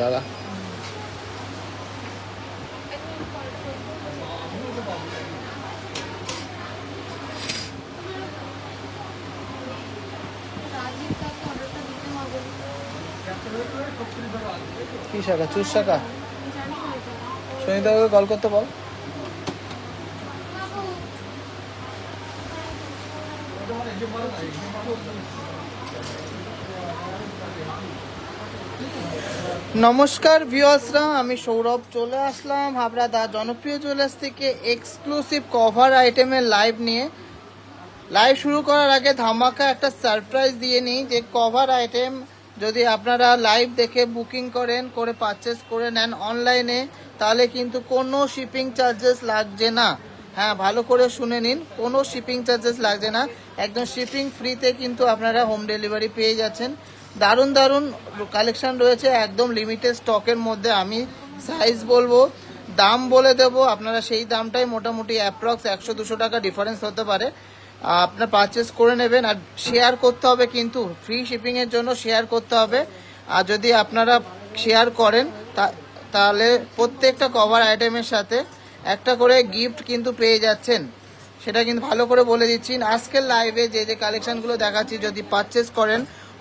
দাদা কি শাখা? চুর শাখা। সুনিতাকে কল করতে বল। নমস্কার ভিউয়ার্সরা, আমি সৌরভ চলে আসলাম হাবড়া দা জনপ্রিয় জুয়েলার্স থেকে এক্সক্লুসিভ কভার আইটেমের লাইভ নিয়ে। লাইভ শুরু করার আগে ধামাকা একটা সারপ্রাইজ দিয়ে নিই যে কভার আইটেম যদি আপনারা লাইভ দেখে বুকিং করে পারচেস করে নেন অনলাইনে, তাহলে কিন্তু কোনো শিপিং চার্জেস লাগছে না। হ্যাঁ, ভালো করে শুনে নিন, কোনো শিপিং চার্জেস লাগছে না, একদম শিপিং ফ্রিতে কিন্তু আপনারা হোম ডেলিভারি পেয়ে যাচ্ছেন। দারুণ দারুণ কালেকশন রয়েছে, একদম লিমিটেড স্টকের মধ্যে। আমি সাইজ বলবো, দাম বলে দেবো, আপনারা সেই দামটাই মোটামুটি অ্যাপ্রক্স 100-200 টাকা ডিফারেন্স হতে পারে, আপনার পারচেস করে নেবেন। আর শেয়ার করতে হবে, কিন্তু ফ্রি শিপিংয়ের জন্য শেয়ার করতে হবে। আর যদি আপনারা শেয়ার করেন তাহলে প্রত্যেকটা কভার আইটেমের সাথে একটা করে গিফট কিন্তু পেয়ে যাচ্ছেন, সেটা কিন্তু ভালো করে বলে দিচ্ছি। আজকের লাইভে যে যে কালেকশনগুলো দেখাচ্ছি, যদি পারচেস করেন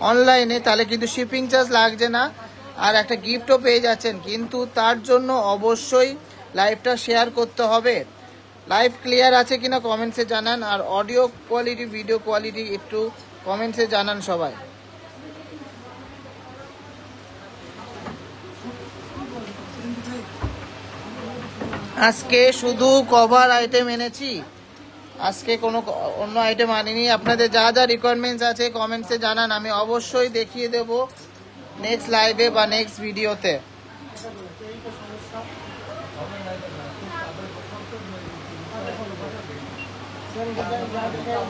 অনলাইনে তাহলে কিন্তু শিপিং চার্জ লাগছে না, আর একটা গিফটও পেয়ে যাচ্ছেন। কিন্তু তার জন্য অবশ্যই লাইভটা শেয়ার করতে হবে। লাইভ ক্লিয়ার আছে কিনা কমেন্টসে জানান, আর অডিও কোয়ালিটি ভিডিও কোয়ালিটি একটু কমেন্টসে জানান সবাই। আজকে শুধু কভার আইটেম এনেছি, আজকে কোনো অন্য আইটেম আনিনি। আপনাদের যা যা রিকোয়ারমেন্টস আছে কমেন্টসে জানান, আমি অবশ্যই দেখিয়ে দেব নেক্সট লাইভে বা নেক্সট ভিডিওতে।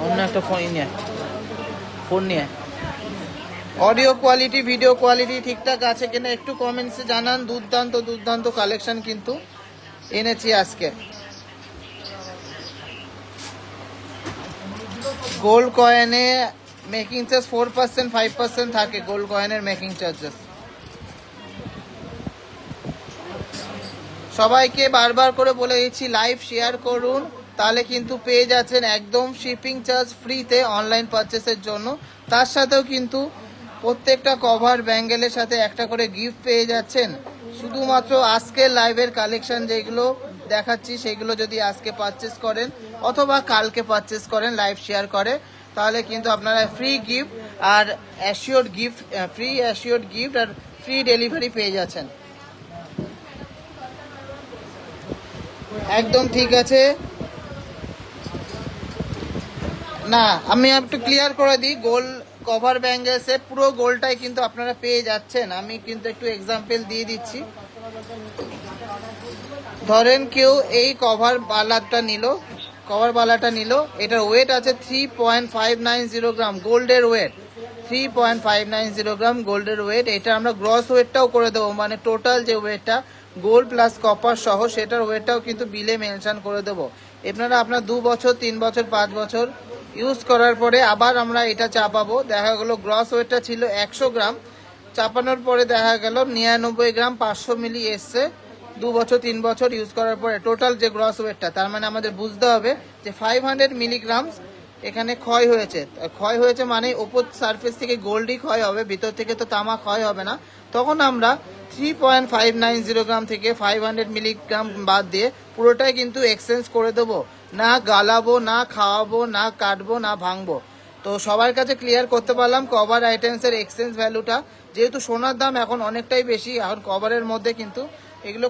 অন্য একটা ফোন নিয়ে অডিও কোয়ালিটি ভিডিও কোয়ালিটি ঠিকঠাক আছে কিনা একটু কমেন্টসে জানান। দুর্দান্ত দুর্দান্ত কালেকশন কিন্তু এনেছি আজকে। গোল্ড কয়েনে মেকিং চার্জ 4% 5% থাকে, গোল্ড কয়েনের মেকিং চার্জেস। সবাইকে বারবার করে বলে দিচ্ছি, লাইভ শেয়ার করুন, তাহলে কিন্তু পেয়ে যাচ্ছেন একদম শিপিং চার্জ ফ্রিতে অনলাইন পারচেসের জন্য। তার সাথেও কিন্তু প্রত্যেকটা কভার ব্যাঙ্গেলের সাথে একটা করে গিফট পেয়ে যাচ্ছেন। শুধুমাত্র আজকের লাইভের কালেকশন যেগুলো দেখাচ্ছি সেগুলো যদি আজকে পারচেস করেন অথবা কালকে পারচেস করেন লাইভ শেয়ার করে, তাহলে কিন্তু আপনারা ফ্রি গিফট আর assured gift, free assured gift আর ফ্রি ডেলিভারি পেয়ে যাচ্ছেন। একদম ঠিক আছে। না, আমি একটু ক্লিয়ার করে দিই, গোল্ড কভার ব্যাঙ্গেলসে পুরো গোল্ডটাই কিন্তু আপনারা পেয়ে যাচ্ছেন। আমি কিন্তু একটু এক্সাম্পল দিয়ে দিচ্ছি। ধরেন কেউ এই কভার বালাটা নিল, এটার ওয়েট আছে 3.590 গ্রাম গোল্ডের ওয়েট, 3.590 গ্রাম গোল্ডের ওয়েট। এটা আমরা গ্রস ওয়েটটাও করে দেবো, মানে টোটাল যে ওয়েটটা গোল্ড প্লাস কপার সহ সেটার ওয়েটটাও কিন্তু বিলে মেনশন করে দেবো। আপনার 2 বছর 3 বছর 5 বছর ইউজ করার পরে আবার আমরা এটা চাপাবো, দেখা গেল গ্রস ওয়েটটা ছিল 100 গ্রাম, চাপানোর পরে দেখা গেল 99 গ্রাম 500 মিলি এসছে 2 বছর 3 বছর ইউজ করার পরে টোটাল যে গ্রস ওয়েটটা। তার মানে আমাদের বুঝতে হবে যে 500 মিলিগ্রাম এখানে ক্ষয় হয়েছে মানে ওপর সারফেস থেকে গোল্ডই ক্ষয় হবে, ভিতর থেকে তো তামা ক্ষয় হবে না। তখন আমরা 3.590 গ্রাম থেকে 500 মিলিগ্রাম বাদ দিয়ে পুরোটাই কিন্তু এক্সচেঞ্জ করে দেবো, না গালাবো, না খাওয়াবো, না কাটবো, না ভাঙবো। তো সবার কাছে ক্লিয়ার করতে পারলাম কভার আইটেমসের এক্সচেঞ্জ ভ্যালুটা। যেহেতু সোনার দাম এখন অনেকটাই বেশি, এখন কভারের মধ্যে কিন্তু এগুলো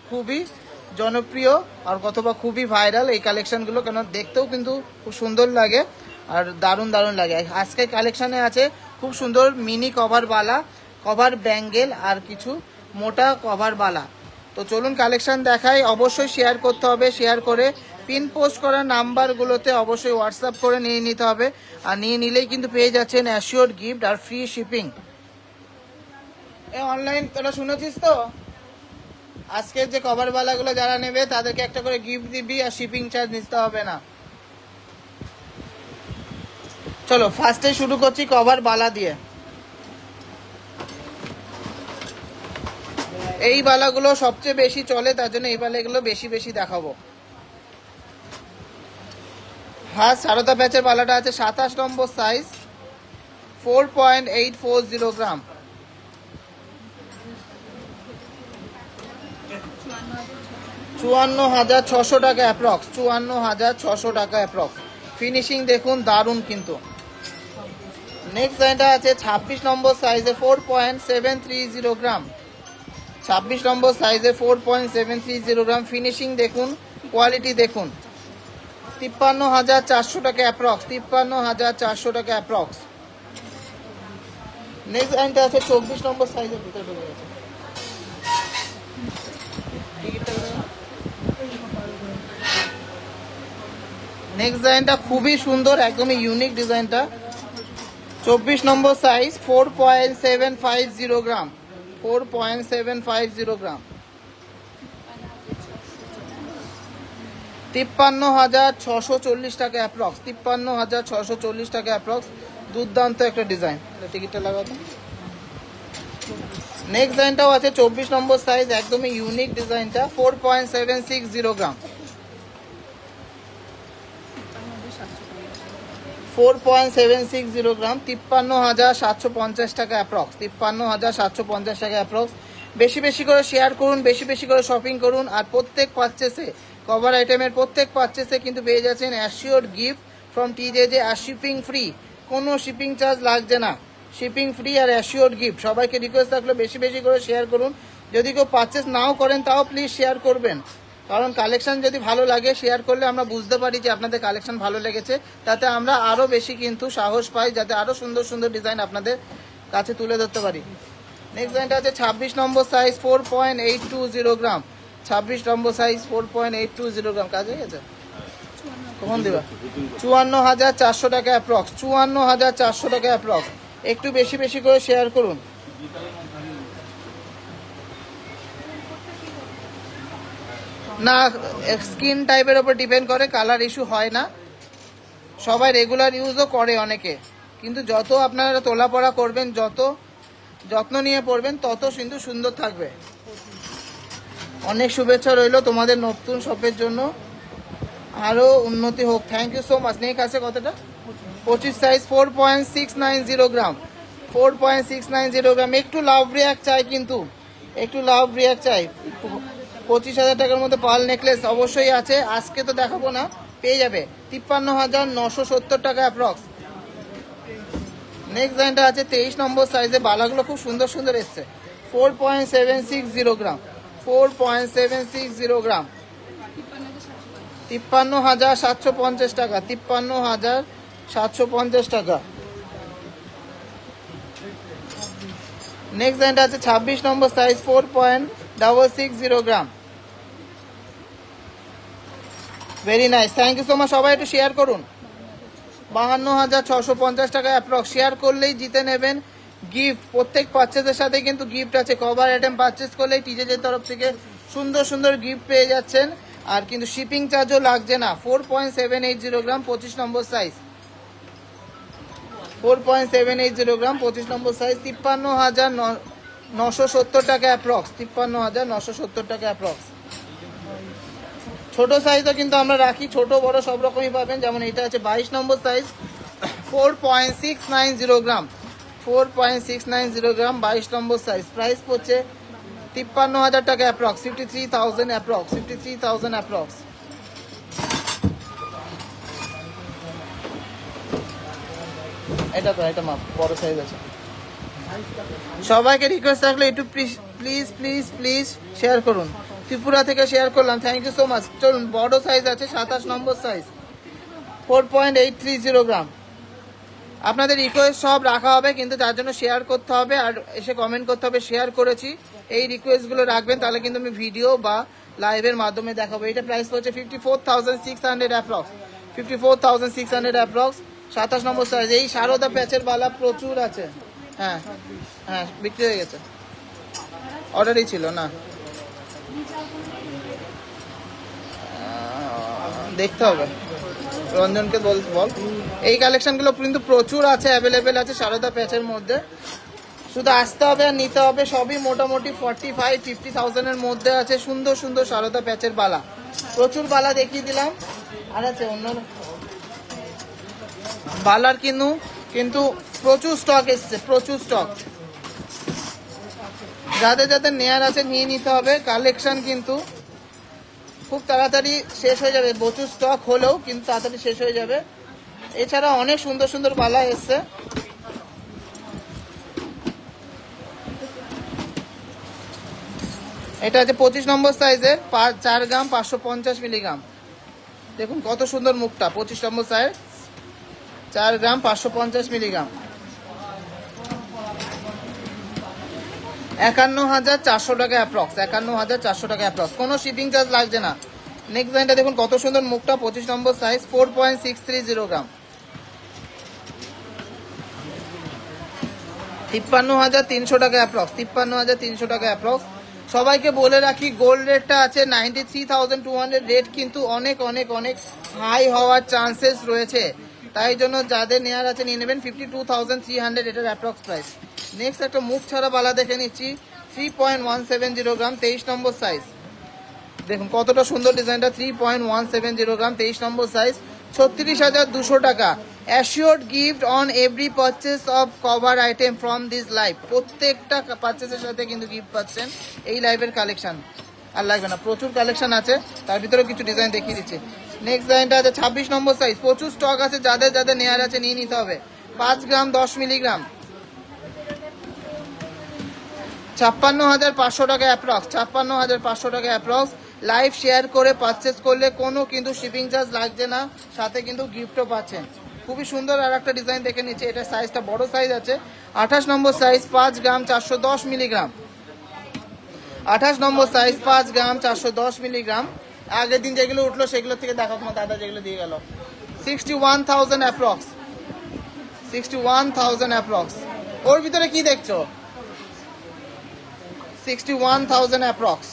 খুবই জনপ্রিয় আর অথবা খুবই ভাইরাল এই কালেকশনগুলো, কেন দেখতেও কিন্তু খুব সুন্দর লাগে আর দারুণ লাগে। আজকে কালেকশানে আছে খুব সুন্দর মিনি কভার বালা, কভার ব্যাঙ্গেল আর কিছু মোটা কভার বালা। তো চলুন কালেকশন দেখাই। অবশ্যই শেয়ার করতে হবে, শেয়ার করে পিন পোস্ট করা নাম্বারগুলোতে অবশ্যই হোয়াটসঅ্যাপ করে নিয়ে নিতে হবে, আর নিয়ে নিলেই কিন্তু পেয়ে যাচ্ছেন অ্যাসিওর্ড গিফট আর ফ্রি শিপিং। অনলাইন তোরা শুনেছিস তো? আজকের যে কভার বালাগুলো যারা নেবে তাদেরকে একটা করে গিফট দিবি, আর শিপিং চার্জ নিতে হবে না। চলো ফার্স্টে শুরু করছি কভার বালা দিয়ে। এই বালাগুলো সবচেয়ে বেশি চলে, তার জন্য এই বালাগুলো বেশি বেশি দেখাবো। হ্যাঁ, সারদা প্যাচের বালাটা আছে 27 নম্বর সাইজ, 4.840 গ্রাম। $54,600 টাকা অ্যাপ্রক্স, 54,600 টাকা অ্যাপ্রক্স। ফিনিশিং দেখুন দারুণ কিন্তু। নেক্সট ডিজাইনটা আছে 26 নম্বর সাইজে 4.730 গ্রাম, 26 নম্বর সাইজে 4.730 গ্রাম। ফিনিশিং দেখুন, কোয়ালিটি দেখুন। 53,400 টাকা অ্যাপ্রক্স, 53,400 টাকা অ্যাপ্রক্স। নেক্সট ডিজাইনটা আছে 24 নম্বর সাইজের ভিতরে ঢুকে গেছে। নেক্সট ডিজাইনটা খুবই সুন্দর, একদমই ইউনিক ডিজাইনটা। 24 নম্বর সাইজ 4.750 গ্রাম, 4.750 গ্রাম। 53,640 টাকা অ্যাপ্রক্স, 53,640 টাকা অ্যাপ্রক্স। দুর্দান্ত একটা ডিজাইন। টিকিটটা লাগাতো। নেক্সট ডিজাইনটাও আছে 24 নম্বর সাইজ, একদমই ইউনিক ডিজাইনটা। 4.760 গ্রাম, 4.760 গ্রাম। 53,750 টাকা অ্যাপ্রক্স, 53,750 টাকা অ্যাপ্রক্স। বেশি বেশি করে শেয়ার করুন, বেশি বেশি করে শপিং করুন। আর প্রত্যেক পারচেসে, কভার আইটেমের প্রত্যেক পারচেসে কিন্তু পেয়ে যাচ্ছেন অ্যাসিওর গিফট ফ্রম টিজেজে, আর শিপিং ফ্রি, কোনো শিপিং চার্জ লাগছে না। শিপিং ফ্রি আর অ্যাসিওর গিফট। সবাইকে রিকোয়েস্ট থাকলে বেশি বেশি করে শেয়ার করুন। যদি কেউ পারচেস নাও করেন তাও প্লিজ শেয়ার করবেন, কারণ কালেকশন যদি ভালো লাগে শেয়ার করলে আমরা বুঝতে পারি যে আপনাদের কালেকশন ভালো লেগেছে, তাতে আমরা আরও বেশি কিন্তু সাহস পাই, যাতে আরও সুন্দর সুন্দর ডিজাইন আপনাদের কাছে তুলে ধরতে পারি। নেক্সট ডিজাইনটা আছে 26 নম্বর সাইজ 4.820 গ্রাম, 26 নম্বর সাইজ 4.820 গ্রাম। কাজ হয়ে গেছে, কখন দেবা? 54,400 টাকা অ্যাপ্রক্স, 54,400 টাকা অ্যাপ্রক্স। একটু বেশি বেশি করে শেয়ার করুন। না, স্কিন টাইপের উপর ডিপেন্ড করে, কালার ইস্যু হয় না। সবাই রেগুলার ইউজও করে অনেকে, কিন্তু যত আপনারা তোলা পড়া করবেন, যত যত্ন নিয়ে পড়বেন, তত কিন্তু সুন্দর থাকবে। অনেক শুভেচ্ছা রইল তোমাদের নতুন শপের জন্য, আরও উন্নতি হোক। Thank you so much. Neck আছে কতটা? 25 সাইজ 4.690 গ্রাম, 4.690 গ্রাম। একটু লাভ রিয়াক্ট চাই, কিন্তু একটু লাভ রিয়াক্ট চাই। 25,000 টাকার মধ্যে পার্ল নেকলেস অবশ্যই আছে, আজকে তো দেখাবো না, পেয়ে যাবে। 53,970 টাকা অ্যাপ্রক্স। নেক্সট ডিজাইনটা আছে 23 নম্বর সাইজে, বালাগুলো খুব সুন্দর সুন্দর এসছে। 4.760 গ্রাম, 4.760 গ্রাম। 53,750 টাকা, 53,750 টাকা। নেক্সট ডিজাইনটা আছে 26 নম্বর সাইজ 4.660 গ্রাম। Very nice, thank you so much. সবাই একটু শেয়ার করুন। 52,650 টাকা অ্যাপ্রক্স। শেয়ার করলেই জিতে নেবেন গিফট। প্রত্যেক পারচেজের সাথে কিন্তু গিফট আছে। কভার আইটেম পারচেজ করলেই টিজেজের তরফ থেকে সুন্দর সুন্দর গিফট পেয়ে যাচ্ছেন, আর কিন্তু শিপিং চার্জও লাগছে না। 4.780 গ্রাম, 25 নম্বর সাইজ, 4.780 গ্রাম, 25 নম্বর সাইজ। 53,970 টাকা অ্যাপ্রক্স, 53,970 টাকা অ্যাপ্রক্স। ছোট সাইজও কিন্তু আমরা রাখি, ছোট বড় সব রকমই পাবেন। যেমন এটা আছে 22 নম্বর সাইজ 4.690 গ্রাম, 4.690 গ্রাম, 22 নম্বর সাইজ। প্রাইস পড়ছে 53,000 টাকা অ্যাপ্রক্স, 53,000 অ্যাপ্রক্স, 53,000 অ্যাপ্রক্স। এটা তো এটা মাপ বড় সাইজ আছে। সবাইকে রিকোয়েস্ট থাকলে একটু please please please please share করুন। ত্রিপুরা থেকে শেয়ার করলাম, থ্যাংক ইউ সো মাচ। চলুন, বড় সাইজ আছে 27 নম্বর সাইজ 4.830 গ্রাম। আপনাদের রিকোয়েস্ট সব রাখা হবে, কিন্তু তার জন্য শেয়ার করতে হবে আর এসে কমেন্ট করতে হবে শেয়ার করেছি। এই রিকোয়েস্টগুলো রাখবেন, তাহলে কিন্তু আমি ভিডিও বা লাইভের মাধ্যমে দেখাবো। এটা প্রাইস পড়ছে 54,600 অ্যাপ্রক্স, 54,600 অ্যাপ্রক্স। 27 নম্বর সাইজ। এই সারদা প্যাচের বালা প্রচুর আছে। হ্যাঁ হ্যাঁ, বিক্রি হয়ে গেছে, অর্ডারই ছিল না। দেখতে হবে, রঞ্জনকে বল। এই কালেকশনগুলো কিন্তু প্রচুর আছে, অ্যাভেলেবেল আছে সারদা প্যাচের মধ্যে। শুধু আসতে হবে আর নিতে হবে। সবই মোটামুটি 45-50,000-এর মধ্যে আছে। সুন্দর সুন্দর সারদা প্যাচের বালা, প্রচুর বালা দেখিয়ে দিলাম। আর আছে অন্য বালার কিন্তু প্রচুর স্টক এসছে, প্রচুর স্টক। যাদের যাদের নেয়ার আছে নিয়ে নিতে হবে। কালেকশন কিন্তু খুব তাড়াতাড়ি শেষ হয়ে যাবে, প্রচুর স্টক হলেও কিন্তু তাড়াতাড়ি শেষ হয়ে যাবে। এছাড়া অনেক সুন্দর সুন্দর বালা এসছে। এটা আছে 25 নম্বর সাইজের, 4 গ্রাম 550 মিলিগ্রাম। দেখুন কত সুন্দর মুখটা, 25 নম্বর সাইজ, 4 গ্রাম 550 মিলিগ্রাম, 51,400 টাকা অ্যাপ্রক্স, 51,400 টাকা অ্যাপ্রক্স। কোনো শিপিং চার্জ লাগছে না। নেক্সট লাইনটা দেখুন কত সুন্দর মুখটা, 25 নম্বর সাইজ, 4.630 গ্রাম, 53,300 টাকা অ্যাপ্রক্স, 53,300 টাকা অ্যাপ্রক্স। সবাইকে বলে রাখি গোল্ড রেটটা আছে 93,200। রেট কিন্তু অনেক অনেক অনেক হাই হওয়ার চান্সেস রয়েছে, তাই জন্য যাদের নেওয়ার আছে নিয়ে নেবেন। 52,300 এটার অ্যাপ্রক্স প্রাইস। নেক্সট একটা মুখ ছাড়া বালা দেখে নিচ্ছি, 3.170 গ্রাম, 23 নম্বর সাইজ। দেখুন কতটা সুন্দর ডিজাইনটা, 3.170 গ্রাম, 23 নম্বর সাইজ, 36,200 টাকা। Assured gift on every purchase of cover item from this live. প্রত্যেকটা পারচেসের সাথে কিন্তু গিফট পাচ্ছেন এই লাইভের কালেকশন। আর লাগবে না, প্রচুর কালেকশন আছে, তার ভিতরেও কিছু ডিজাইন দেখিয়ে দিচ্ছি। নেক্সট ডিজাইনটা আছে 26 নম্বর সাইজ, প্রচুর স্টক আছে, যাদের যাদের নেয়ার আছে নিয়ে নিতে হবে। 5 গ্রাম 10 মিলিগ্রাম, 56,500 টাকা অ্যাপ্রক্স, 56,500 টাকা অ্যাপ্রক্স। লাইভ শেয়ার করে পারচেস করলে কোনো কিন্তু শিপিং চার্জ লাগছে না, সাথে কিন্তু গিফটও পাচ্ছেন। খুবই সুন্দর। আর একটা ডিজাইন দেখে নিচ্ছে, এটা সাইজটা বড় সাইজ আছে, 28 নম্বর সাইজ, 5 গ্রাম 410 মিলিগ্রাম, 28 নম্বর সাইজ, 5 গ্রাম 410 মিলিগ্রাম। আগের দিন যেগুলো উঠলো সেগুলো থেকে দেখো তোমার দাদা যেগুলো দিয়ে গেল, 61,000 অ্যাপ্রক্স, 61,000 অ্যাপ্রক্স। ওর ভিতরে কি দেখছো, 61,000 অ্যাপ্রক্স।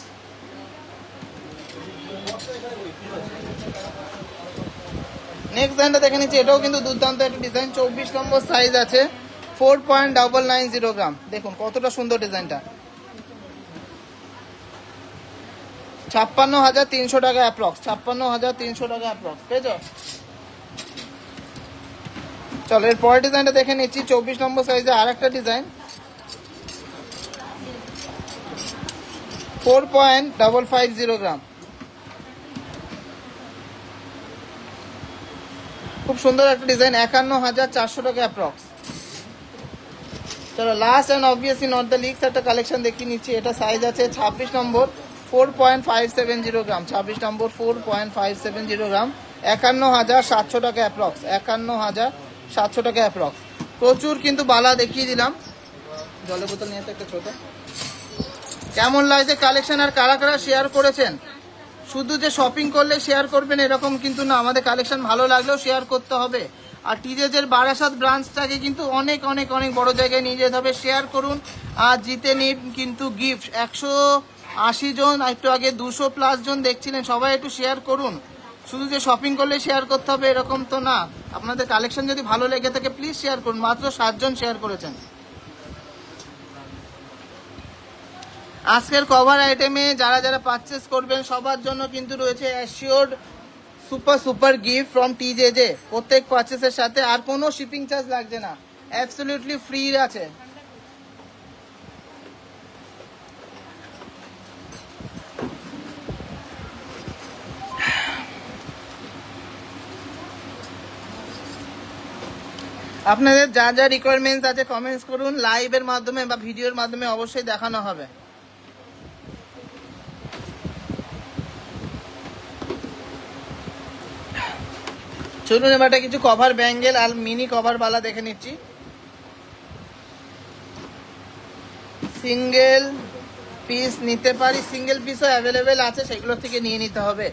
নেক্সট ডিজাইনটা দেখে নিচ্ছি, এটাও কিন্তু দুর্দান্ত একটা ডিজাইন, 24 নম্বর সাইজ আছে, 4.990 গ্রাম। দেখুন কতটা সুন্দর ডিজাইনটা, 56,300 টাকা অ্যাপ্রক্স, 56,300 টাকা অ্যাপ্রক্স। পেয়েছো? চলো এর পরের ডিজাইনটা দেখে নিচ্ছি, 24 নম্বর সাইজে আর একটা ডিজাইন, 4.550 গ্রাম। খুব সুন্দর একটা ডিজাইন, 51,400 টাকা অ্যাপ্রক্স। চলো last and obviously not the least একটা কালেকশন দেখিয়ে নিচ্ছি। এটা সাইজ আছে 26 নম্বর, 4.570 গ্রাম, 26 নম্বর 4.570 গ্রাম, 51,700 টাকা অ্যাপ্রক্স, 51,700 টাকা অ্যাপ্রক্স। প্রচুর কিন্তু বালা দেখিয়ে দিলাম। জলের বোতল নিয়ে একটা ছোট। কেমন লাগছে কালেকশন আর কারা কারা শেয়ার করেছেন? শুধু যে শপিং করলে শেয়ার করবেন এরকম কিন্তু না, আমাদের কালেকশন ভালো লাগলেও শেয়ার করতে হবে। আর টিজেজের বারাসাত ব্রাঞ্চটাকে কিন্তু অনেক অনেক অনেক বড় জায়গায় নিয়ে যেতে হবে। শেয়ার করুন আর জিতে নিন কিন্তু গিফট। 180 জন, একটু আগে 200+ জন দেখছিলেন, সবাই একটু শেয়ার করুন। শুধু যে শপিং করলে শেয়ার করতে হবে এরকম তো না। আপনাদের কালেকশন যদি ভালো লেগে থাকে প্লিজ শেয়ার করুন। মাত্র 7 জন শেয়ার করেছেন। আজকের কভার আইটেমে যারা যারা পারচেস করবেন সবার জন্য কিন্তু রয়েছে অ্যাসিওর্ড সুপার গিফট ফ্রম টিজেজে। প্রত্যেক পারচেসের সাথে আর কোনো শিপিং চার্জ লাগছে না, অ্যাবসলিউটলি ফ্রি আছে। আপনাদের যা যা রিকোয়ারমেন্টস আছে কমেন্টস করুন, লাইভের মাধ্যমে বা ভিডিওর মাধ্যমে অবশ্যই দেখানো হবে। চলুন এবারটা কিছু কভার ব্যাঙ্গেল আর মিনি কভার বালা দেখে নিচ্ছি। সিঙ্গেল পিস নিতে পারি, সিঙ্গেল পিসও অ্যাভেলেবেল আছে, সেগুলো থেকে নিয়ে নিতে হবে।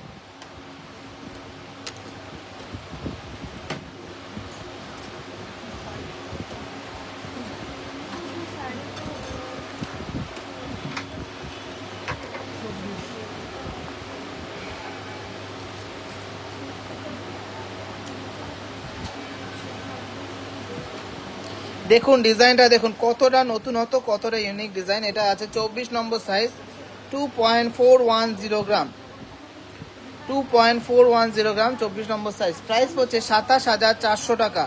দেখুন ডিজাইনটা দেখুন কতটা নতুনত্ব, কতটা ইউনিক ডিজাইন। এটা আছে 24 নম্বর সাইজ, 2.410 গ্রাম, 2.410 গ্রাম, 24 নম্বর সাইজ। প্রাইস হচ্ছে 27,400 টাকা।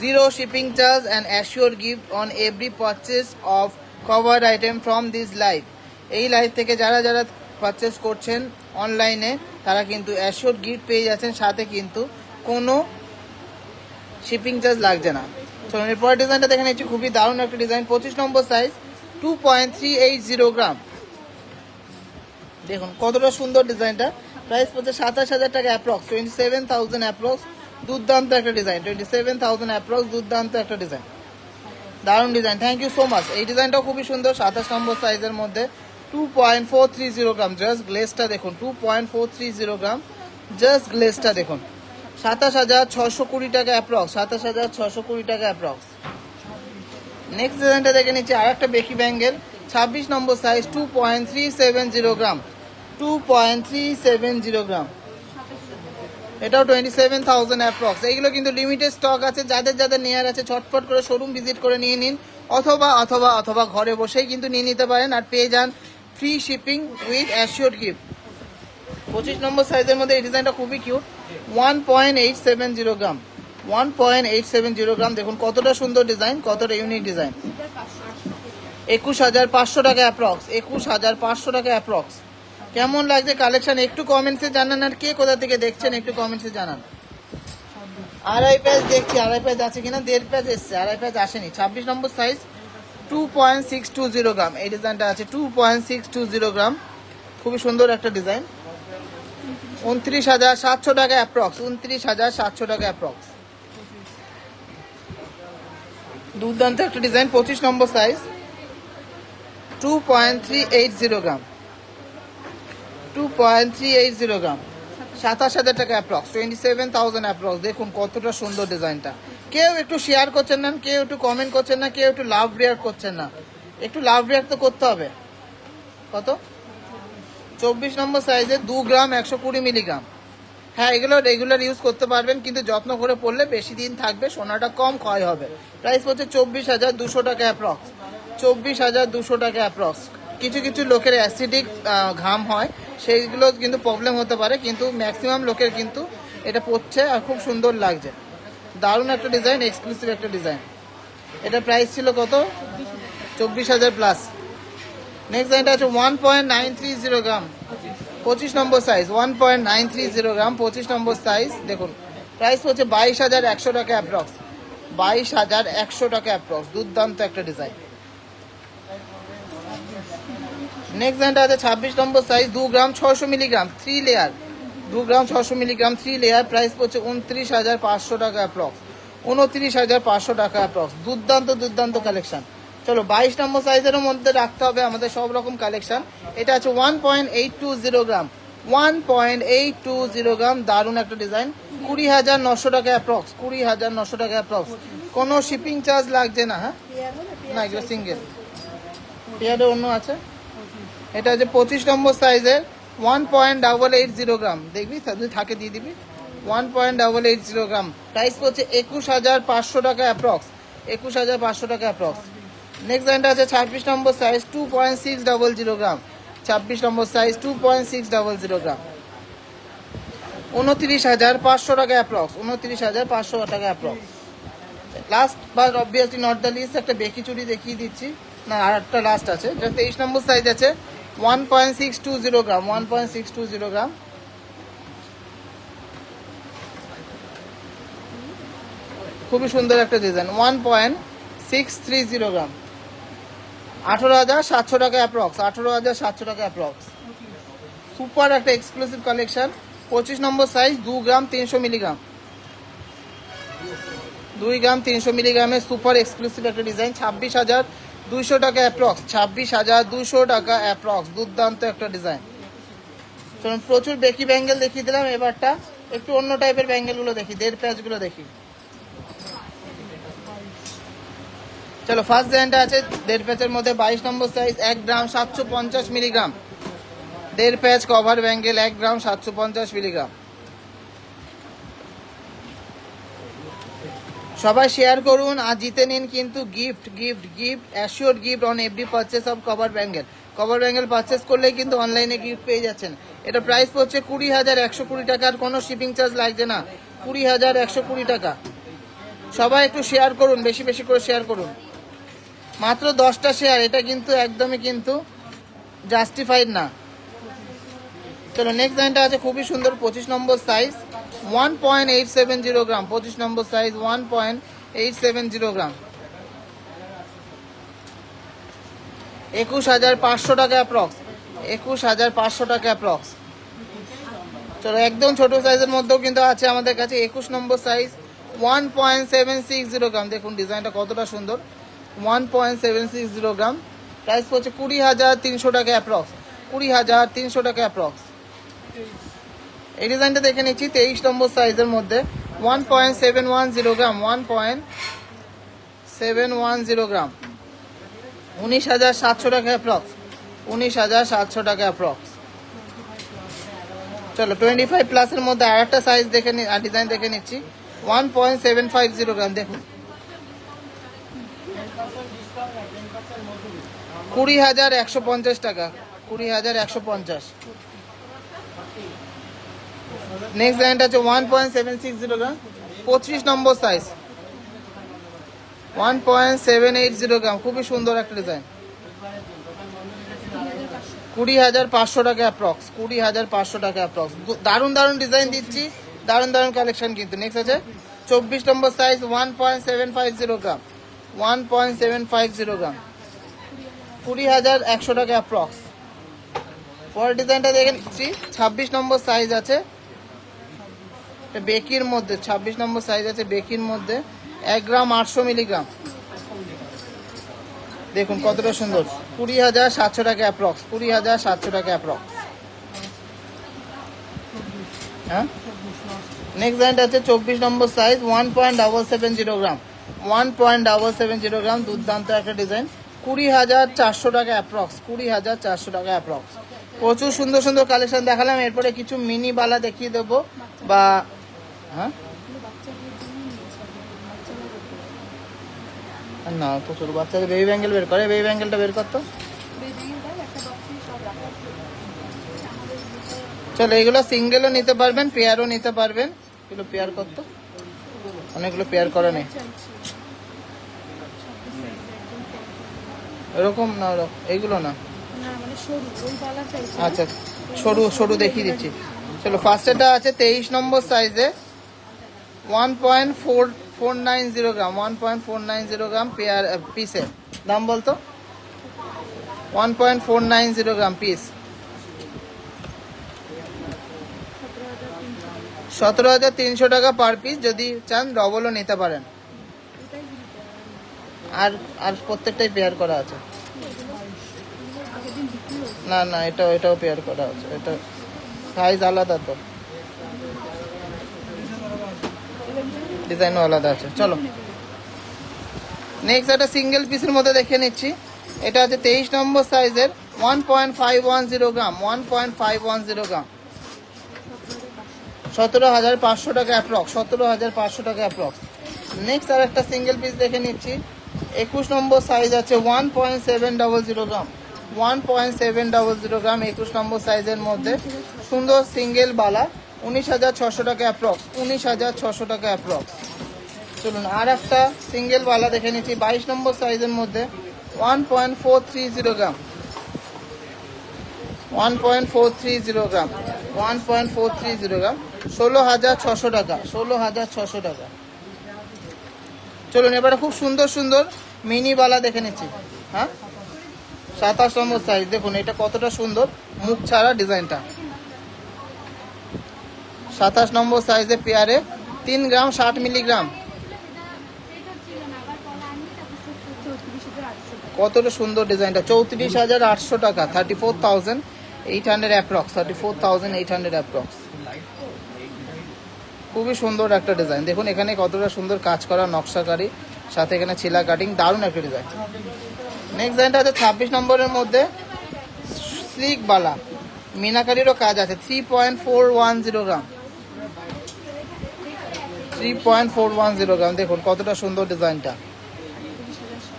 Zero shipping charge and assure gift on every purchase of covered item from this live. এই লাইভ থেকে যারা যারা পারচেস করছেন অনলাইনে তারা কিন্তু অ্যাসিওর গিফট পেয়ে যাচ্ছেন, সাথে কিন্তু কোনো শিপিং চার্জ লাগছে না। চলুন এরপর ডিজাইনটা দেখে নিচ্ছি, খুবই দারুণ একটা ডিজাইন। 25 নম্বর সাইজ, 2.380 গ্রাম। দেখুন কতটা সুন্দর ডিজাইনটা। প্রাইস পড়ছে 27,000 টাকা অ্যাপ্রক্স, 27,000 অ্যাপ্রক্স। দুর্দান্ত একটা ডিজাইন, 27,000 অ্যাপ্রক্স, দুর্দান্ত একটা ডিজাইন, দারুণ design. Thank you so much. এই ডিজাইনটাও খুবই সুন্দর, 27 নম্বর সাইজের মধ্যে, 2.430 গ্রাম। জাস্ট গ্লেসটা দেখুন, 2.430 গ্রাম, জাস্ট গ্লেসটা দেখুন। 27,620 টাকা অ্যাপ্রক্স, 27,620 টাকা অ্যাপ্রক্স। নেক্সট ডিজাইনটা দেখে নিচ্ছি, আর একটা বেকি ব্যাঙ্গেল, 26 নম্বর সাইজ, 2.370 গ্রাম, 2.370 গ্রাম। এটাও 27,000 অ্যাপ্রক্স। এইগুলো কিন্তু লিমিটেড স্টক আছে, যাদের যাদের নেয়ার আছে ছটফট করে শোরুম ভিজিট করে নিয়ে নিন, অথবা অথবা অথবা ঘরে বসেই কিন্তু নিয়ে নিতে পারেন, আর পেয়ে যান free shipping with assure gift. 25 নম্বর সাইজের মধ্যে এই ডিজাইনটা খুবই কিউট, 1.870 গ্রাম, 1.870 গ্রাম। দেখুন কতটা সুন্দর ডিজাইন, কতটা ইউনিক ডিজাইন। 21,500 টাকা অ্যাপ্রক্স, 21,500 টাকা অ্যাপ্রক্স। কেমন লাগছে কালেকশন একটু কমেন্টসে জানান, আর কে কোথা থেকে দেখছেন একটু কমেন্টসে জানান। আড়াই প্যাচ দেখছি, আড়াই প্যাচ আছে কিনা, 1.5 প্যাচ এসছে, আড়াই প্যাচ আসেনি। 26 নম্বর সাইজ, 2.620 গ্রাম। এই ডিজাইনটা আছে 2.620 গ্রাম, খুবই সুন্দর একটা ডিজাইন। 29,700 টাকা অ্যাপ্রক্স, 29,700 টাকা অ্যাপ্রক্স। দুর্দান্ত একটা ডিজাইন। 25 নম্বর সাইজ, 2.380 গ্রাম, 2.380 গ্রাম, 27,000 টাকা অ্যাপ্রক্স, 27,000 অ্যাপ্রক্স। দেখুন কতটা সুন্দর ডিজাইনটা। কেউ একটু শেয়ার করছেন না, কেউ একটু কমেন্ট করছেন না, কেউ একটু লাভ রিয়াক্ট করছেন না। একটু লাভ রিয়াক্ট তো করতে হবে। কত? 24 নম্বর সাইজে 2 গ্রাম, 120 মিলিগ্রাম। হ্যাঁ, এগুলো রেগুলার ইউজ করতে পারবেন, কিন্তু যত্ন করে পড়লে বেশি দিন থাকবে, সোনাটা কম ক্ষয় হবে। প্রাইস হচ্ছে 24,200 টাকা অ্যাপ্রক্স, 24,200 টাকা অ্যাপ্রক্স। কিছু কিছু লোকের অ্যাসিডিক ঘাম হয়, সেইগুলো কিন্তু প্রবলেম হতে পারে, কিন্তু ম্যাক্সিমাম লোকের কিন্তু এটা পড়ছে আর খুব সুন্দর লাগছে। দারুণ একটা ডিজাইন, এক্সক্লুসিভ একটা ডিজাইন। এটা প্রাইস ছিল কত? 24,000 প্লাস। নেক্সট ডিজাইনটা আছে 1.930 গ্রাম, 25 নম্বর সাইজ, 1.930 গ্রাম, 25 নম্বর সাইজ। দেখুন প্রাইস হচ্ছে 22,100 টাকা অ্যাপ্রক্স, 22,100 টাকা অ্যাপ্রক্স। দুর্দান্ত একটা ডিজাইন। নেক্সট ডিজাইনটা আছে 26 নম্বর সাইজ, 2 গ্রাম 600 মিলিগ্রাম, 3 লেয়ার, 2 গ্রাম 600 মিলিগ্রাম, 3 লেয়ার। প্রাইস হচ্ছে 29,500 টাকা অ্যাপ্রক্স, 29,500 টাকা অ্যাপ্রক্স। দুর্দান্ত দুর্দান্ত কালেকশন। চলো 22 নম্বর সাইজের মধ্যে রাখতে হবে আমাদের সব রকম কালেকশন। এটা আছে 1.820 গ্রাম, 1.820 গ্রাম। দারুণ একটা ডিজাইন, 20,900 টাকা অ্যাপ্রক্স, 20,900 টাকা অ্যাপ্রক্স। কোনো শিপিং চার্জ লাগছে না। হ্যাঁ না, এগুলো সিঙ্গেল, পেয়ারে অন্য আছে। এটা আছে 25 নম্বর সাইজের, 1.880 গ্রাম। দেখবি যদি থাকে দিয়ে দিবি, 1.880 গ্রাম। প্রাইস পড়ছে 21,500 টাকা অ্যাপ্রক্স, 21,500 টাকা অ্যাপ্রক্স। নেক্সট ডিজাইনটা আছে 26 নম্বর সাইজ, 2.600 গ্রাম, 26 নম্বর সাইজ, 2.600 গ্রাম, 29,500 টাকা অ্যাপ্রক্স, 29,500 টাকা approx. Last but obviously not the least, একটা বেকি চুড়ি দেখিয়ে দিচ্ছি না, আর একটা লাস্ট আছে, যেটা 23 নম্বর সাইজ আছে, 1.620 গ্রাম, 1.620 গ্রাম। খুবই সুন্দর একটা ডিজাইন, 1.630 গ্রাম, 18,700 টাকা অ্যাপ্রক্স, 18,700 টাকা অ্যাপ্রক্স। সুপার একটা এক্সক্লুসিভ কালেকশন। 25 নম্বর সাইজ, 2 গ্রাম 300 মিলিগ্রাম, 2 গ্রাম 300 মিলিগ্রামের সুপার এক্সক্লুসিভ একটা ডিজাইন, 26,200 টাকা অ্যাপ্রক্স, 26,200 টাকা অ্যাপ্রক্স। দুর্দান্ত একটা ডিজাইন। চলুন প্রচুর বেকি ব্যাঙ্গেল দেখিয়ে দিলাম, এবারটা একটু অন্য টাইপের ব্যাঙ্গেলগুলো দেখি, 1.5 প্যাচগুলো দেখি। চলো ফার্স্ট ডিজাইনটা আছে 1.5 প্যাচের মধ্যে, 22 নম্বর সাইজ, 1 গ্রাম 750 মিলিগ্রাম, 1.5 প্যাচ কভার ব্যাঙ্গেল, 1 গ্রাম 750 মিলিগ্রাম। সবাই শেয়ার করুন আর জিতে নিন কিন্তু gift gift gift assure gift on every purchase of cover bangle. Cover bangle purchase করলেই কিন্তু অনলাইনে গিফট পেয়ে যাচ্ছেন। এটা প্রাইস পড়ছে 20,120 টাকা, আর কোনো শিপিং চার্জ লাগছে না। 20,120 টাকা। সবাই একটু শেয়ার করুন, বেশি বেশি করে শেয়ার করুন। মাত্র 10টা শেয়ার, এটা কিন্তু একদমই কিন্তু জাস্টিফাইড না। চলো নেক্সট লাইনটা আছে খুবই সুন্দর, 25 নম্বর সাইজ, 1.870 গ্রাম। 25 নম্বর সাইজ, 1.870 গ্রাম, 21,500 টাকা অ্যাপ্রক্স। 21,500 টাকা অ্যাপ্রক্স। চলো একদম ছোট সাইজের মধ্যেও কিন্তু আছে আমাদের কাছে 21 নম্বর সাইজ, 1.760 গ্রাম। দেখুন ডিজাইনটা কতটা সুন্দর, 1.760 গ্রাম। প্রাইস পড়ছে 20,300 টাকা অ্যাপ্রক্স। 20,300 টাকা অ্যাপ্রক্স। এই ডিজাইনটা দেখে নিচ্ছি 23 নম্বর সাইজের মধ্যে, 1.710 গ্রাম। 1.710 গ্রাম, 19,700 টাকা অ্যাপ্রক্স। 19,700 টাকা অ্যাপ্রক্স। চলো 25 প্লাসের মধ্যে আর একটা সাইজ দেখে ডিজাইন দেখে নিচ্ছি, 1.750 গ্রাম। দেখুন 20,150 টাকা। 20,150। নেক্সট লাইনটা আছে 1.760 গ্রাম, 25 নম্বর সাইজ, 1.780 গ্রাম। খুবই সুন্দর একটা ডিজাইন, 20,500 টাকা অ্যাপ্রক্স। 20,500 টাকা অ্যাপ্রক্স। দারুণ দারুণ ডিজাইন দিচ্ছি, দারুণ দারুণ কালেকশন কিন্তু। নেক্সট আছে 24 নম্বর সাইজ, 1.750 গ্রাম। 1.750 গ্রাম, 20,100 টাকা অ্যাপ্রক্স। পরের ডিজাইনটা দেখে নিচ্ছি 26 নম্বর সাইজ আছে বেকির মধ্যে। 26 নম্বর সাইজ আছে বেকির মধ্যে, 1 গ্রাম 800 মিলিগ্রাম। দেখুন কতটা সুন্দর, 20,700 টাকা অ্যাপ্রক্স। 20,700 টাকা অ্যাপ্রক্স। হ্যাঁ নেক্সট ডিজাইনটা আছে 24 নম্বর সাইজ, 1.770 গ্রাম। 1.770 গ্রাম, দুর্দান্ত একটা ডিজাইন, 20,400 টাকা অ্যাপ্রক্স। 20,400 টাকা অ্যাপ্রক্স। প্রচুর সুন্দর সুন্দর কালেকশন দেখালাম, এরপরে কিছু মিনি বালা দেখিয়ে দেবো বা হ্যাঁ না প্রচুর বাচ্চাদের বেবি ব্যাঙ্গেল বের করে, বেবি ব্যাঙ্গেলটা বের করতো। চলো এগুলো সিঙ্গেলও নিতে পারবেন, পেয়ারও নিতে পারবেন। এগুলো পেয়ার করতো, অনেকগুলো পেয়ার করা নেই এরকম না, এইগুলো না। আচ্ছা সরু সরু দেখিয়ে দিচ্ছি। চলো ফার্স্টেটা আছে 23 নম্বর সাইজে, 1.490 গ্রাম। 1.490 গ্রাম পেয়ার পিসের দাম বলতো, 1.490 গ্রাম পিস, 17,300 টাকা পার পিস। যদি চান ডবলও নিতে পারেন। আর আর প্রত্যেকটাই পেয়ার করা আছে। না না এটাও পেয়ার করা আছে, এটা সাইজ আলাদা তো, ডিজাইনও আলাদা আছে। চলো নেক্সট একটা সিঙ্গেল পিসের মধ্যে দেখে নিচ্ছি। এটা আছে 23 নম্বর সাইজের, 1.510 গ্রাম। 1.510 গ্রাম, 17,500 টাকা অ্যাপ্রক্স। 17,500 টাকা অ্যাপ্রক্স। নেক্সট আর একটা সিঙ্গেল পিস দেখে নিচ্ছি, 21 নম্বর সাইজ আছে, 1.700 গ্রাম। 1.700 গ্রাম, 21 নম্বর সাইজের মধ্যে সুন্দর সিঙ্গেল বালা, 19,600 টাকা অ্যাপ্রক্স। 19,600 টাকা অ্যাপ্রক্স। চলুন আর একটা সিঙ্গেল বালা দেখে নিচ্ছি 22 নম্বর সাইজের মধ্যে, 1.430 গ্রাম। 1.430 গ্রাম, 1.430 গ্রাম, 16,600 টাকা। 16,600 টাকা। চলুন এবারে খুব সুন্দর সুন্দর মিনি বালা দেখে নিচ্ছি। হ্যাঁ 27 নম্বর সাইজ, দেখুন এটা কতটা সুন্দর মুখ ছাড়া ডিজাইনটা। 27 নম্বর সাইজে পেয়ারে 3 গ্রাম 60 মিলিগ্রাম। কতটা সুন্দর ডিজাইনটা, 34,800 টাকা, 34,800 অ্যাপ্রক্স। 34,800 অ্যাপ্রক্স। খুবই সুন্দর একটা ডিজাইন, দেখুন এখানে কতটা সুন্দর কাজ করা নকশাকারী, সাথে এখানে ছিলা কাটিং, দারুণ একটা ডিজাইন। নেক্সট ডিজাইনটা আছে 26 নম্বরের মধ্যে, স্লিক বালা, মিনাকারিরও কাজ আছে, 3.410 গ্রাম। 3.410 গ্রাম, দেখুন কতটা সুন্দর ডিজাইনটা।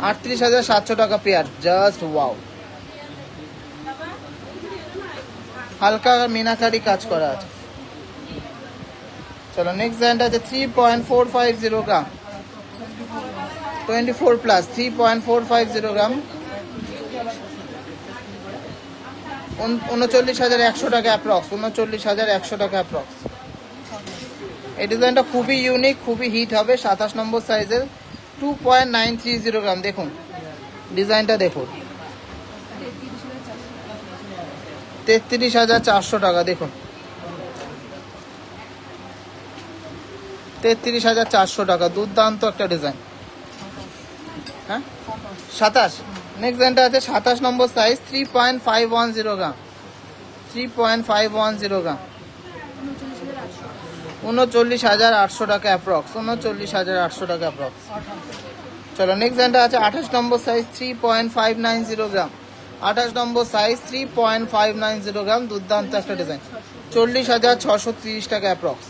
38,700 টাকা পেয়ার, জাস্ট ওয়াও। হালকা মিনাকারি কাজ করা আছে। চলো নেক্সট ডিজাইনটা আছে 3.450 গ্রাম, 24 প্লাস, 3.450 গ্রাম, 39,100 টাকা অ্যাপ্রক্স, 39,100 টাকা অ্যাপ্রক্স। এই ডিজাইনটা খুবই ইউনিক, খুবই হিট হবে। 27 নম্বর সাইজের, 2.930 গ্রাম, দেখুন ডিজাইনটা দেখুন। 33,400 টাকা, দেখুন 33,400 টাকা, দুর্দান্ত একটা ডিজাইন। হ্যাঁ 27। নেক্সট ডিজাইনটা আছে 27 নম্বর সাইজ, 3.510 গ্রাম, 3.510 গ্রাম, 39,800 টাকা অ্যাপ্রক্স, 39,800 টাকা অ্যাপ্রক্স। চলো নেক্সট ডিজাইনটা আছে 28 নম্বর সাইজ, 3.590 গ্রাম, 28 নম্বর সাইজ, 3.590 গ্রাম, দুর্দান্ত একটা ডিজাইন, 40,630 টাকা অ্যাপ্রক্স।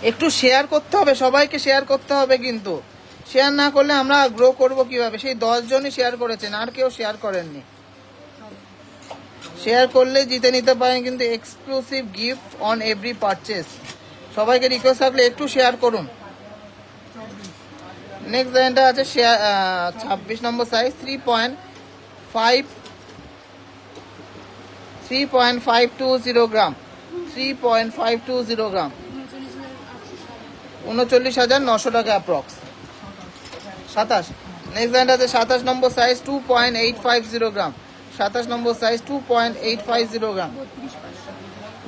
একটু শেয়ার করতে হবে, সবাইকে শেয়ার করতে হবে, কিন্তু শেয়ার না করলে আমরা গ্রো করব কিভাবে? সেই 10 জনই শেয়ার করেছেন, আর কেউ শেয়ার করেননি। শেয়ার করলে জিতে নিতে পারেন কিন্তু exclusive gift on every purchase. সবাইকে রিকোয়েস্ট থাকলে একটু শেয়ার করুন। নেক্সট ডিজাইনটা আছে 26 নম্বর সাইজ, 3.520 গ্রাম, 3.520 গ্রাম, 39,900 টাকা অ্যাপ্রক্স। 27। নেক্সট ডিজাইনটা আছে 27 নম্বর সাইজ, 2.850 গ্রাম, 27 নম্বর সাইজ, 2.850 গ্রাম,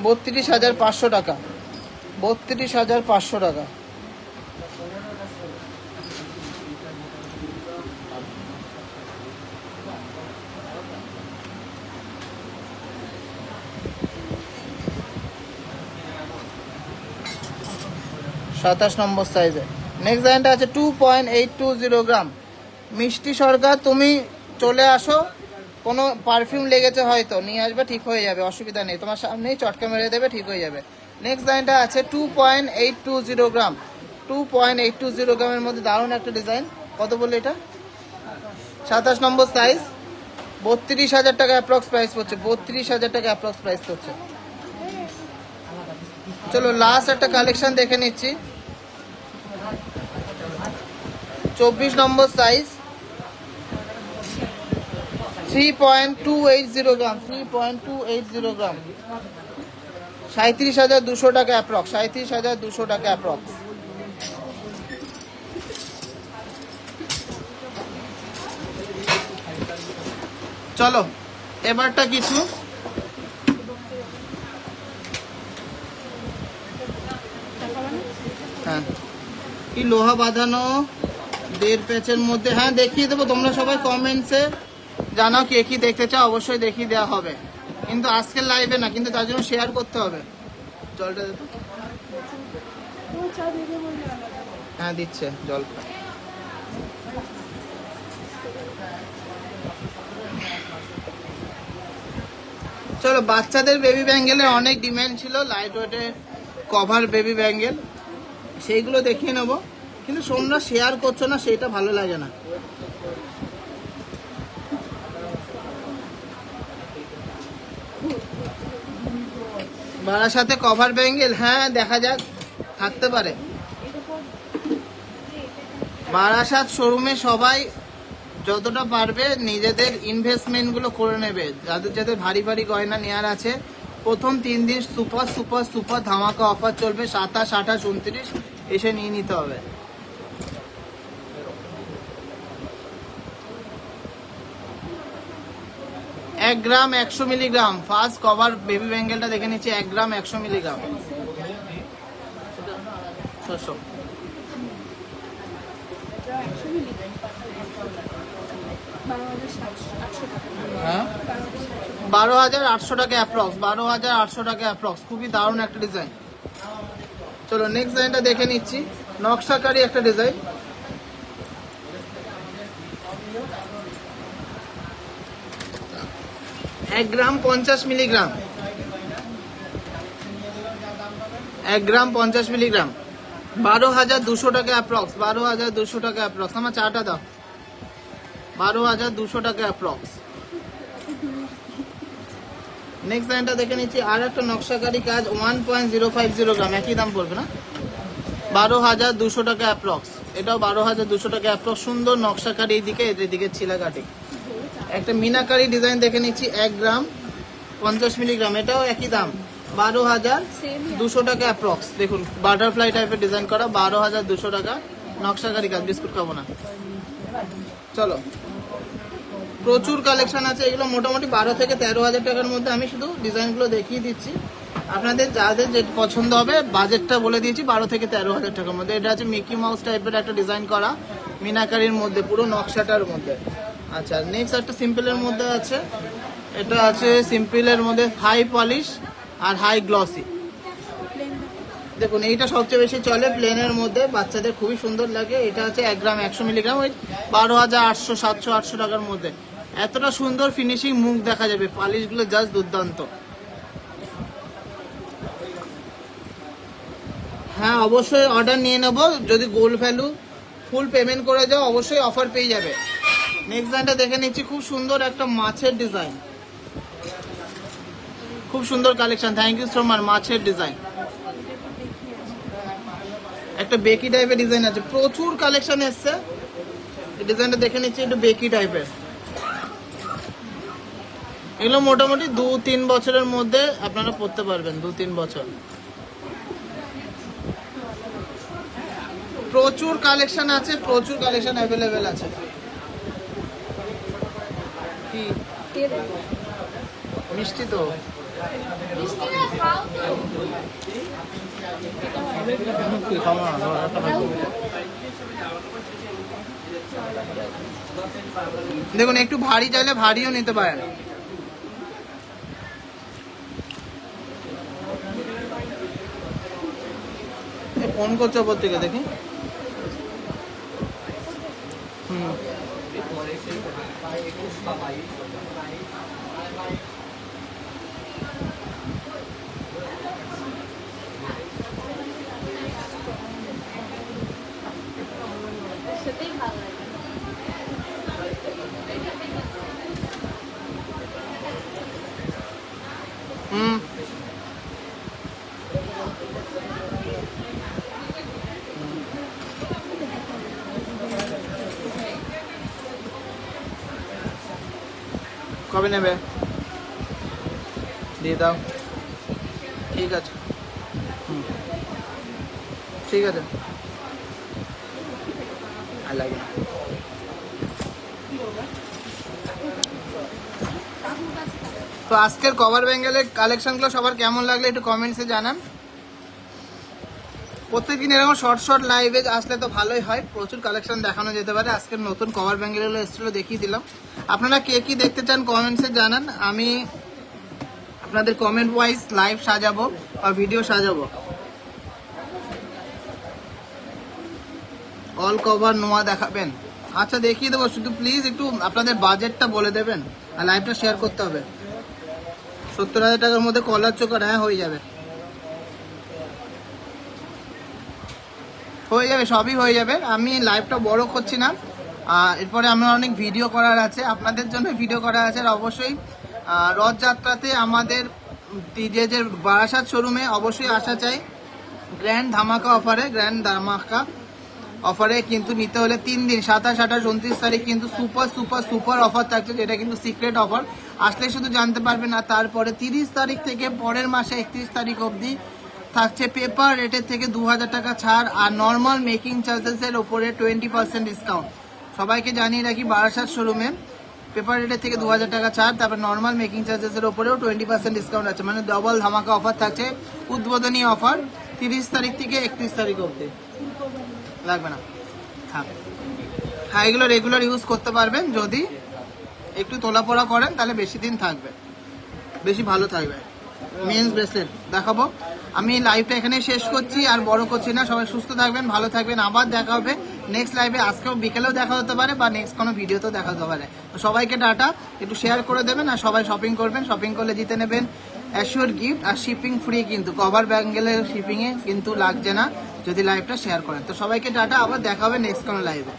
32,500 টাকা, 32,500 টাকা। সাতাশ নম্বর সাইজে। নেক্সট ডিজাইনটা আছে 2.820 গ্রাম। মিষ্টি সরকার, তুমি চলে আসো, কোনো পারফিউম লেগেছে হয়তো, নিয়ে আসবে, ঠিক হয়ে যাবে, অসুবিধা নেই, তোমার সামনেই চটকা মেরে দেবে, ঠিক হয়ে যাবে। নেক্সট ডিজাইনটা আছে 2.820 গ্রাম, 2.820 গ্রামের মধ্যে দারুণ একটা ডিজাইন। কত বললে এটা? 27 নম্বর সাইজ, 32,000 টাকা অ্যাপ্রক্স প্রাইস পড়ছে, 32,000 টাকা অ্যাপ্রক্স প্রাইস পড়ছে। চলো লাস্ট একটা কালেকশন দেখে নিচ্ছি। 24 নম্বর সাইজ, 3.280 গ্রাম, 3.280 গ্রাম, 37,200 টাকা অ্যাপ্রক্স, 37,200 টাকা অ্যাপ্রক্স। চলো এবারটা কিছু হ্যাঁ, কি লোহা বাঁধানো 1.5 প্যাচের মধ্যে, হ্যাঁ দেখিয়ে দেবো। তোমরা সবাই কমেন্টসে জানাও কে কি দেখতে চাও, অবশ্যই দেখিয়ে দেওয়া হবে, কিন্তু আজকের লাইভে না, কিন্তু তার জন্য শেয়ার করতে হবে। জলটা দেখো, হ্যাঁ দিচ্ছে জল। চলো বাচ্চাদের বেবি ব্যাঙ্গেলের অনেক ডিমান্ড ছিল, লাইট ওয়েটের কভার বেবি ব্যাঙ্গেল, সেইগুলো দেখিয়ে নেবো, কিন্তু তোমরা শেয়ার করছো না, সেটা ভালো লাগে না। বারাসাতে কভার ব্যাঙ্গেল, হ্যাঁ দেখা যাক, থাকতে পারে। বারাসাত শোরুমে সবাই যতটা পারবে নিজেদের ইনভেস্টমেন্টগুলো করে নেবে। যাদের যাদের ভারী ভারী গয়না নেওয়ার আছে, প্রথম 3 দিন সুপার সুপার সুপার ধামাকা অফার চলবে, 27, 28, 29 এসে নিয়ে নিতে হবে। এক গ্রাম 100 মিলিগ্রাম ফার্স্ট কভার বেবি ব্যাঙ্গেলটা দেখে নিচ্ছি, 1 গ্রাম 100 মিলিগ্রাম। হ্যাঁ 12,800 টাকা অ্যাপ্রক্স, 12,800 টাকা অ্যাপ্রক্স, খুবই দারুণ একটা ডিজাইন। চলো নেক্সট ডিজাইনটা দেখে নিচ্ছি, নকশাকারী একটা ডিজাইন। এক গ্রাম 50 মিলিগ্রাম, 1 গ্রাম 50 মিলিগ্রাম 12,200 টাকা অ্যাপ্রক্স, 12,200 টাকা অ্যাপ্রক্স। আমার চাটা দাও, 12,200 টাকা অ্যাপ্রক্স। নেক্সট লাইনটা দেখে নিচ্ছি, আর একটা নকশাকারী কাজ 1.050 গ্রাম, একই দাম পড়বে না, 12,200 টাকা অ্যাপ্রক্স। এটাও 12,200 টাকা অ্যাপ্রক্স। সুন্দর নকশাকারী, এইদিকে এদিকে ছিলাকাটি। একটা মিনাকারি ডিজাইন দেখে নিচ্ছি 1 গ্রাম 50 মিলিগ্রাম, এটাও একই দাম 12,200 টাকা অ্যাপ্রক্স। দেখুন বাটারফ্লাই টাইপের ডিজাইন করা, 12,200 টাকা নকশাকারী কাজ। বিস্কুট খাবো না, চলো। প্রচুর কালেকশন আছে, এগুলো মোটামুটি 12 থেকে 13,000 টাকার মধ্যে। আমি শুধু ডিজাইনগুলো দেখিয়ে দিচ্ছি, আপনাদের যাদের যে পছন্দ হবে বাজেটটা বলে দিয়েছি, 12 থেকে 13,000 টাকার মধ্যে। এটা আছে মিকি মাউস টাইপের একটা ডিজাইন করা মিনাকারির মধ্যে, পুরো নকশাটার মধ্যে। আচ্ছা, নেক্সট একটা সিম্পলের মধ্যে আছে, এটা আছে সিম্পলের মধ্যে হাই পলিশ আর হাই গ্লসি। দেখুন এইটা সবচেয়ে বেশি চলে প্লেনের মধ্যে, বাচ্চাদের খুবই সুন্দর লাগে। এটা আছে 1 গ্রাম 100 মিলিগ্রাম, ওই 12,800 700 800 টাকার মধ্যে। এতটা সুন্দর ফিনিশিং, মুখ দেখা যাবে, পালিশগুলো জাস্ট দুর্দান্ত। হ্যাঁ অবশ্যই অর্ডার নিয়ে নেব, যদি গোল্ড ভ্যালু ফুল পেমেন্ট করে যাও অবশ্যই অফার পেয়ে যাবে। নেক্সট ডিজাইনটা দেখে নিচ্ছি, খুব সুন্দর একটা মাছের ডিজাইন, খুব সুন্দর collection. Thank you so much. মাছের ডিজাইন, একটা বেকি টাইপের ডিজাইন আছে, প্রচুর কালেকশন এসছে। এই ডিজাইনটা দেখে নিচ্ছি, একটু বেকি টাইপের। এগুলো মোটামুটি 2-3 বছরের মধ্যে আপনারা পড়তে পারবেন, 2-3 বছর। প্রচুর কালেকশন আছে, প্রচুর কালেকশন অ্যাভেলেবেল আছে। কি মিষ্টি তো দেখুন, একটু ভারী চাইলে ভারীও নিতে পারেন। ফোন করছো ওপর থেকে, দেখি। কবে নেবে দিয়ে দাও, ঠিক আছে। ঠিক আছে, আর লাগবে না। তো আজকের কভার ব্যাঙ্গেলের কালেকশনগুলো সবার কেমন লাগলো একটু কমেন্টসে জানান। প্রত্যেকদিন এরকম শর্ট লাইভে আসলে তো ভালোই হয়, প্রচুর কালেকশন দেখানো যেতে পারে। আজকের নতুন কভার ব্যাঙ্গেলগুলো এসেছিল, দেখিয়ে দিলাম। আপনারা কে কি দেখতে চান কমেন্টসে জানান, আমি আপনাদের কমেন্ট ওয়াইজ লাইভ সাজাবো বা ভিডিও সাজাবো। অল কভার নোয়া দেখাবেন, আচ্ছা দেখিয়ে দেবো, শুধু প্লিজ একটু আপনাদের বাজেটটা বলে দেবেন আর লাইভটা শেয়ার করতে হবে। 70,000 টাকার মধ্যে কলার চোকার, হ্যাঁ হয়ে যাবে, হয়ে যাবে, সবই হয়ে যাবে। আমি লাইভটা বড় করছি না, এরপরে আমার অনেক ভিডিও করার আছে, আপনাদের জন্য ভিডিও করার আছে। আর অবশ্যই রথযাত্রাতে আমাদের টিজেজের বারাসাত শোরুমে অবশ্যই আসা চাই। গ্র্যান্ড ধামাকা অফারে, গ্র্যান্ড ধামাকা অফারে কিন্তু নিতে হলে 3 দিন 27, 28, 29 তারিখ কিন্তু সুপার সুপার সুপার অফার থাকছে, যেটা কিন্তু সিক্রেট অফার, আসলে শুধু জানতে পারবেন। আর তারপরে 30 তারিখ থেকে পরের মাসে 31 তারিখ অবধি থাকছে পেপার রেটের থেকে 2,000 টাকা ছাড় আর নর্মাল মেকিং চার্জেসের ওপরে 20% ডিসকাউন্ট। সবাইকে জানিয়ে রাখি, বারাসাত শোরুমে পেপার রেটের থেকে 2,000 টাকা ছাড়, তারপর নর্মাল মেকিং চার্জেসের ওপরেও 20% ডিসকাউন্ট আছে, মানে ডবল ধামাকা অফার থাকছে। উদ্বোধনী অফার 30 তারিখ থেকে 31 তারিখ অবধি। লাগবে না, হ্যাঁ এগুলো রেগুলার ইউজ করতে পারবেন, যদি একটু তোলাপড়া করেন তাহলে বেশি দিন থাকবে, বেশি ভালো থাকবে। মেন্স ব্রেসলেট দেখাবো। আমি লাইভটা এখানে শেষ করছি, আর বড় করছি না। সবাই সুস্থ থাকবেন, ভালো থাকবেন, আবার দেখা হবে নেক্সট লাইভে। আজকেও বিকেলেও দেখা হতে পারে বা নেক্সট কোনো ভিডিওতেও দেখা হতে পারে। তো সবাইকে টাটা, একটু শেয়ার করে দেবেন আর সবাই শপিং করবেন, শপিং করলে জিতে নেবেন অ্যাসিওর গিফট আর শিপিং ফ্রি, কিন্তু কভার ব্যাঙ্গেলের শিপিংয়ে কিন্তু লাগছে না যদি লাইভটা শেয়ার করেন। তো সবাইকে টাটা, আবার দেখা হবে নেক্সট কোনো লাইভে।